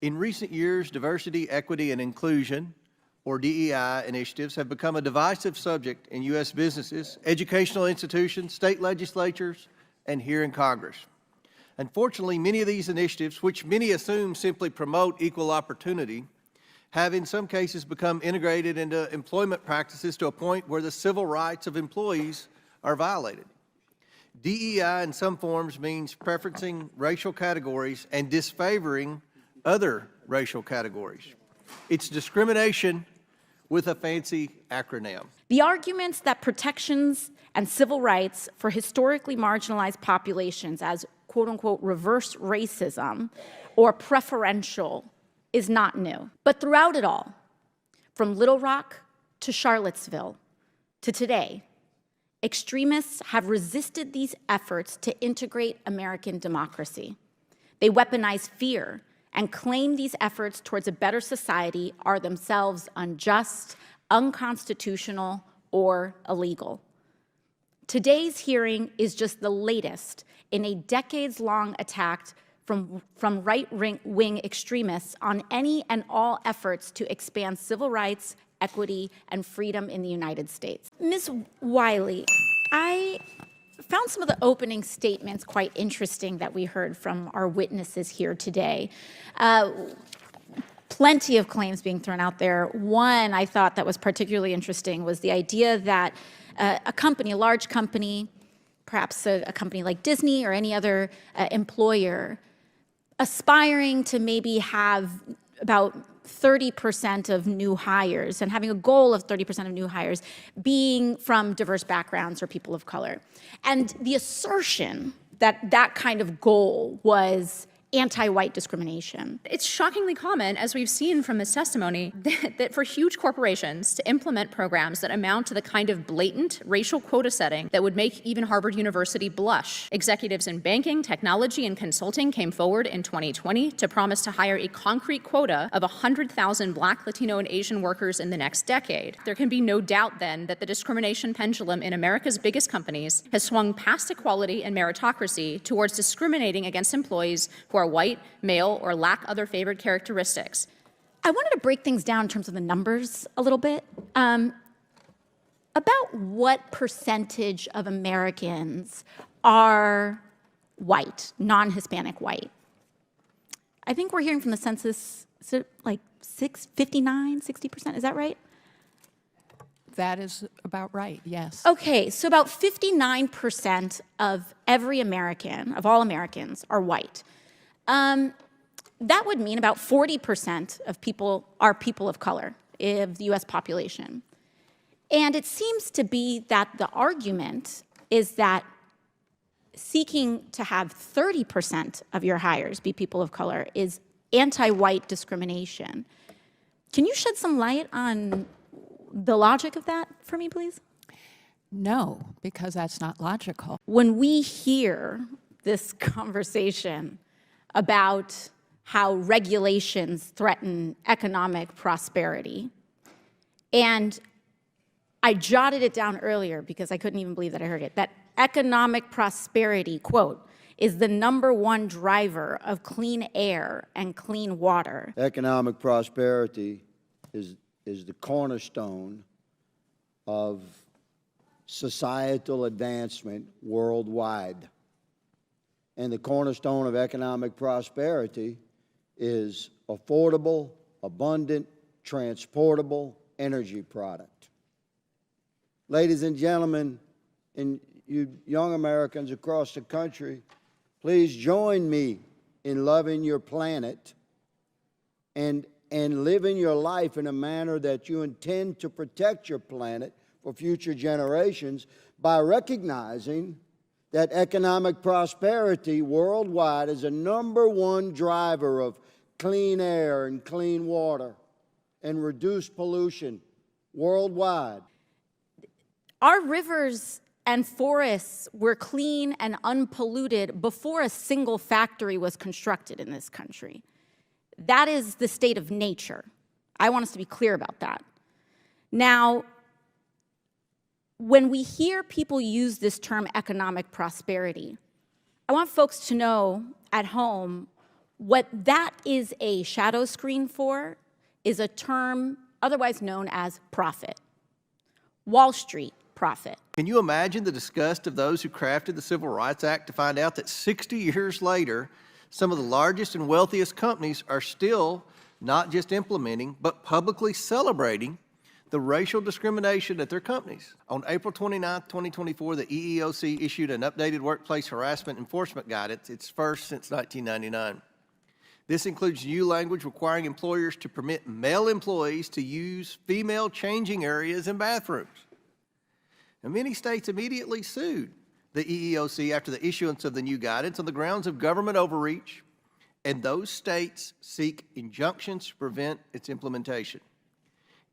In recent years, diversity, equity, and inclusion, or DEI initiatives have become a divisive subject in U.S. businesses, educational institutions, state legislatures, and here in Congress. Unfortunately, many of these initiatives, which many assume simply promote equal opportunity, have in some cases become integrated into employment practices to a point where the civil rights of employees are violated. DEI in some forms means preferencing racial categories and disfavoring other racial categories. It's discrimination with a fancy acronym. The arguments that protections and civil rights for historically marginalized populations as quote-unquote reverse racism or preferential is not new. But throughout it all, from Little Rock to Charlottesville to today, extremists have resisted these efforts to integrate American democracy. They weaponize fear and claim these efforts towards a better society are themselves unjust, unconstitutional, or illegal. Today's hearing is just the latest in a decades-long attack from right-wing extremists on any and all efforts to expand civil rights, equity, and freedom in the United States. Ms. Wiley, I found some of the opening statements quite interesting that we heard from our witnesses here today. Plenty of claims being thrown out there. One I thought that was particularly interesting was the idea that a company, a large company, perhaps a company like Disney or any other employer, aspiring to maybe have about 30% of new hires and having a goal of 30% of new hires being from diverse backgrounds or people of color. And the assertion that that kind of goal was anti-white discrimination. It's shockingly common, as we've seen from this testimony, that for huge corporations to implement programs that amount to the kind of blatant racial quota setting that would make even Harvard University blush. Executives in banking, technology, and consulting came forward in 2020 to promise to hire a concrete quota of 100,000 Black, Latino, and Asian workers in the next decade. There can be no doubt then that the discrimination pendulum in America's biggest companies has swung past equality and meritocracy towards discriminating against employees who are white, male, or lack other favored characteristics. I wanted to break things down in terms of the numbers a little bit. About what percentage of Americans are white, non-Hispanic white? I think we're hearing from the census, is it like 59, 60%, is that right? That is about right, yes. Okay, so about 59% of every American, of all Americans, are white. That would mean about 40% of people are people of color of the US population. And it seems to be that the argument is that seeking to have 30% of your hires be people of color is anti-white discrimination. Can you shed some light on the logic of that for me, please? No, because that's not logical. When we hear this conversation about how regulations threaten economic prosperity, and I jotted it down earlier because I couldn't even believe that I heard it, that economic prosperity, quote, is the #1 driver of clean air and clean water. Economic prosperity is the cornerstone of societal advancement worldwide. And the cornerstone of economic prosperity is affordable, abundant, transportable energy product. Ladies and gentlemen, and you young Americans across the country, please join me in loving your planet and living your life in a manner that you intend to protect your planet for future generations by recognizing that economic prosperity worldwide is a #1 driver of clean air and clean water and reduced pollution worldwide. Our rivers and forests were clean and unpolluted before a single factory was constructed in this country. That is the state of nature. I want us to be clear about that. Now, when we hear people use this term economic prosperity, I want folks to know at home What that is a shadow screen for is a term otherwise known as profit. Wall Street profit. Can you imagine the disgust of those who crafted the Civil Rights Act to find out that 60 years later, some of the largest and wealthiest companies are still not just implementing, but publicly celebrating the racial discrimination at their companies? On April 29, 2024, the EEOC issued an updated workplace harassment enforcement guidance, its first since 1999. This includes new language requiring employers to permit male employees to use female changing areas and bathrooms. Now, many states immediately sued the EEOC after the issuance of the new guidance on the grounds of government overreach, and those states seek injunctions to prevent its implementation.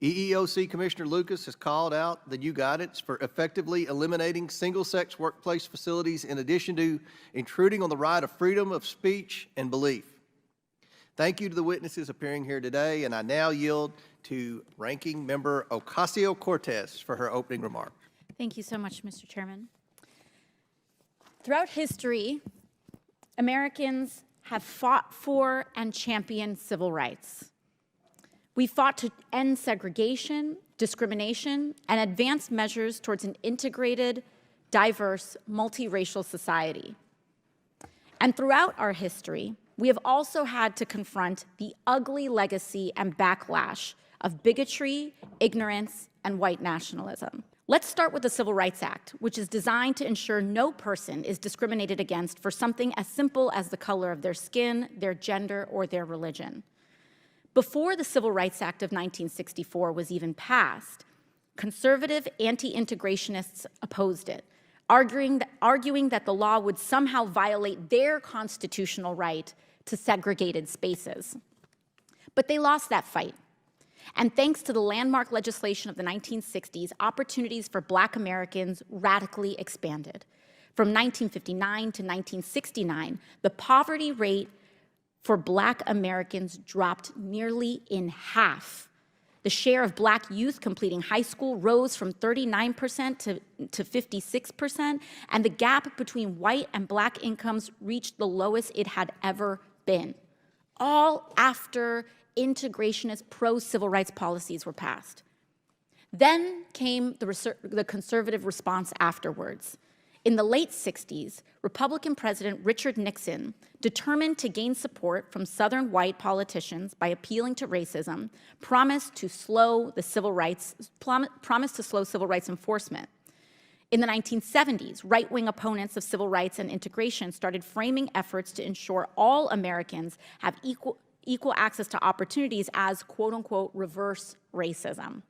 EEOC Commissioner Lucas has called out the new guidance for effectively eliminating single-sex workplace facilities in addition to intruding on the right of freedom of speech and belief. Thank you to the witnesses appearing here today, and I now yield to Ranking Member Ocasio-Cortez for her opening remarks. Thank you so much, Mr. Chairman. Throughout history, Americans have fought for and championed civil rights. We fought to end segregation, discrimination, and advance measures towards an integrated, diverse, multiracial society. And throughout our history, we have also had to confront the ugly legacy and backlash of bigotry, ignorance, and white nationalism. Let's start with the Civil Rights Act, which is designed to ensure no person is discriminated against for something as simple as the color of their skin, their gender, or their religion. Before the Civil Rights Act of 1964 was even passed, conservative anti-integrationists opposed it, arguing that the law would somehow violate their constitutional right to segregated spaces. But they lost that fight. And thanks to the landmark legislation of the 1960s, opportunities for Black Americans radically expanded. From 1959 to 1969, the poverty rate for Black Americans dropped nearly in half. The share of Black youth completing high school rose from 39% to 56%, and the gap between white and Black incomes reached the lowest it had ever been, all after integrationist pro-civil rights policies were passed. Then came the conservative response afterwards. In the late 60s, Republican President Richard Nixon, determined to gain support from Southern white politicians by appealing to racism, promised to slow civil rights enforcement. In the 1970s, right-wing opponents of civil rights and integration started framing efforts to ensure all Americans have equal access to opportunities as quote-unquote reverse racism.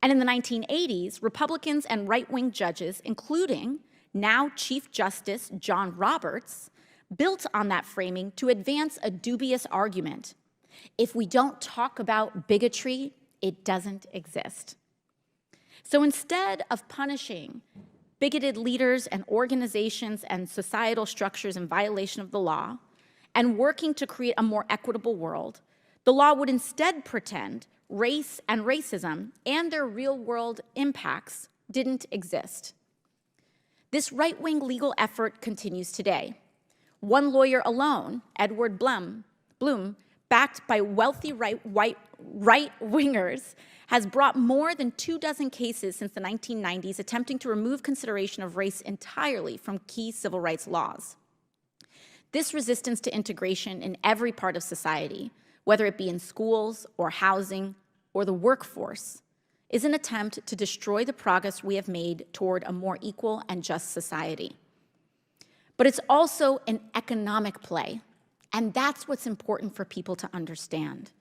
And in the 1980s, Republicans and right-wing judges, including now Chief Justice John Roberts, built on that framing to advance a dubious argument. If we don't talk about bigotry, it doesn't exist. So instead of punishing bigoted leaders and organizations and societal structures in violation of the law, and working to create a more equitable world, the law would instead pretend race and racism and their real-world impacts didn't exist. This right-wing legal effort continues today. One lawyer alone, Edward Blum, backed by wealthy right-wingers, has brought more than 24 cases since the 1990s attempting to remove consideration of race entirely from key civil rights laws. This resistance to integration in every part of society, whether it be in schools or housing or the workforce, is an attempt to destroy the progress we have made toward a more equal and just society. But it's also an economic play, and that's what's important for people to understand.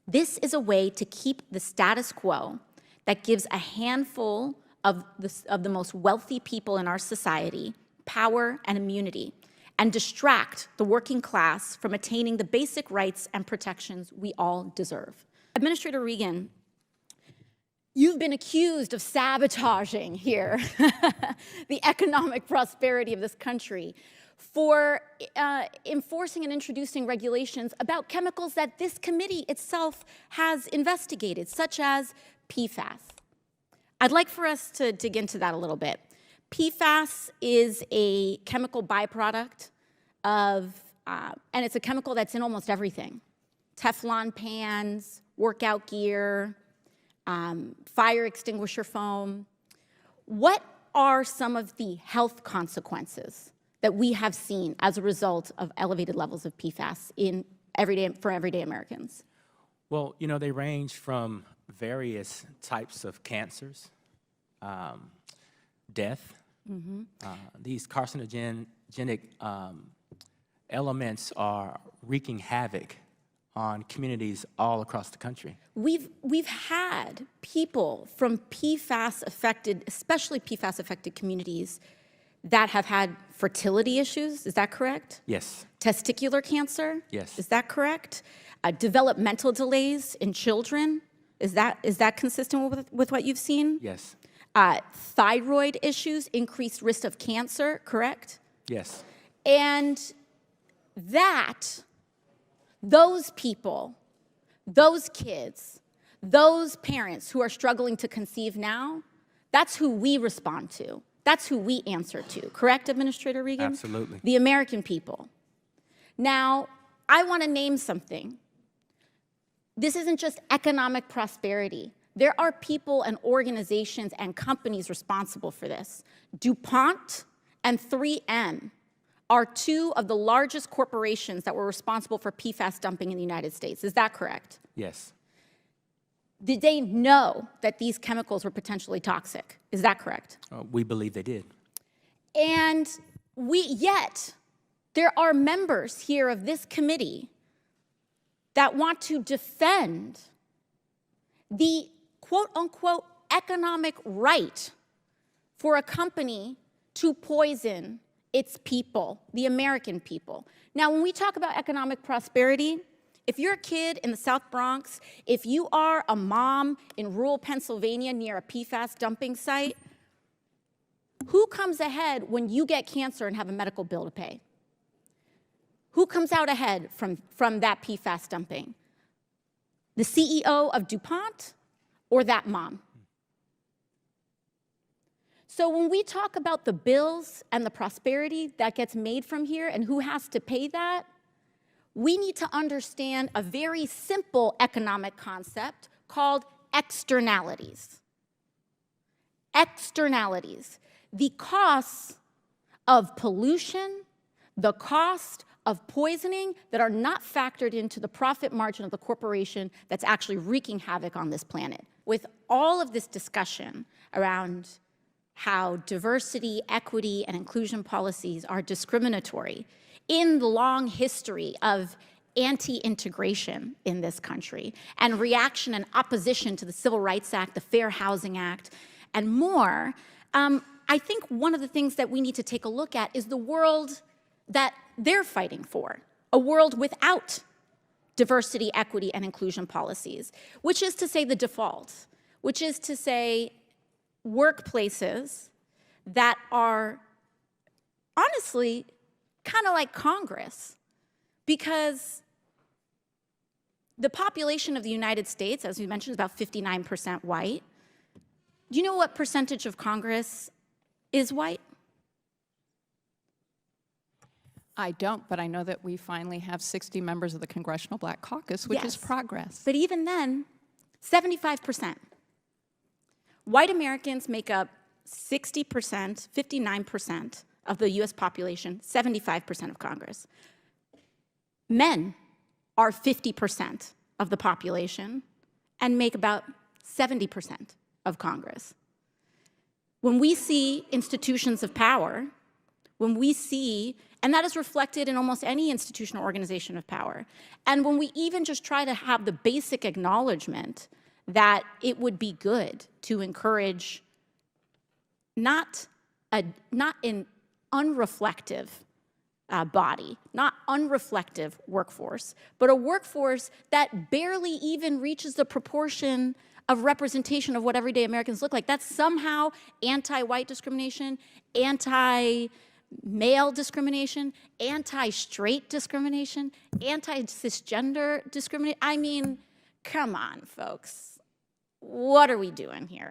This is a way to keep the status quo that gives a handful of the most wealthy people in our society power and immunity, and distract the working class from attaining the basic rights and protections we all deserve. Administrator Regan, you've been accused of sabotaging here the economic prosperity of this country for enforcing and introducing regulations about chemicals that this committee itself has investigated, such as PFAS. I'd like for us to dig into that a little bit. PFAS is a chemical byproduct of And it's a chemical that's in almost everything. Teflon pans, workout gear, fire extinguisher foam. What are some of the health consequences that we have seen as a result of elevated levels of PFAS for everyday Americans? Well, you know, they range from various types of cancers, death. These carcinogenic elements are wreaking havoc on communities all across the country. We've had people from PFAS-affected, especially PFAS-affected communities, that have had fertility issues. Is that correct? Yes. Testicular cancer? Yes. Is that correct? Developmental delays in children? Is that consistent with what you've seen? Yes. Thyroid issues, increased risk of cancer, correct? Yes. And those people, those kids, those parents who are struggling to conceive now, that's who we respond to. That's who we answer to. Correct, Administrator Regan? Absolutely. The American people. Now, I want to name something. This isn't just economic prosperity. There are people and organizations and companies responsible for this. DuPont and 3M are two of the largest corporations that were responsible for PFAS dumping in the United States. Is that correct? Yes. Did they know that these chemicals were potentially toxic? Is that correct? We believe they did. And yet, there are members here of this committee that want to defend the quote-unquote economic right for a company to poison its people, the American people. Now, when we talk about economic prosperity, if you're a kid in the South Bronx, if you are a mom in rural Pennsylvania near a PFAS dumping site, who comes ahead when you get cancer and have a medical bill to pay? Who comes out ahead from that PFAS dumping? The CEO of DuPont or that mom? So when we talk about the bills and the prosperity that gets made from here and who has to pay that, we need to understand a very simple economic concept called externalities. Externalities, the costs of pollution, the cost of poisoning that are not factored into the profit margin of the corporation that's actually wreaking havoc on this planet. With all of this discussion around how diversity, equity, and inclusion policies are discriminatory in the long history of anti-integration in this country and reaction and opposition to the Civil Rights Act, the Fair Housing Act, and more, I think one of the things that we need to take a look at is the world that they're fighting for, a world without diversity, equity, and inclusion policies, which is to say the default, which is to say workplaces that are honestly kind of like Congress, because the population of the United States, as we mentioned, is about 59% white. Do you know what percentage of Congress is white? I don't, but I know that we finally have 60 members of the Congressional Black Caucus, which is Yes. progress. But even then, 75%. White Americans make up 60%, 59% of the US population, 75% of Congress. Men are 50% of the population and make about 70% of Congress. When we see institutions of power, when we see, and that is reflected in almost any institutional organization of power, and when we even just try to have the basic acknowledgement that it would be good to encourage not an unreflective body, not unreflective workforce, but a workforce that barely even reaches the proportion of representation of what everyday Americans look like. That's somehow anti-white discrimination, anti-male discrimination, anti-straight discrimination, anti-cisgender discrimination. I mean, come on, folks. What are we doing here?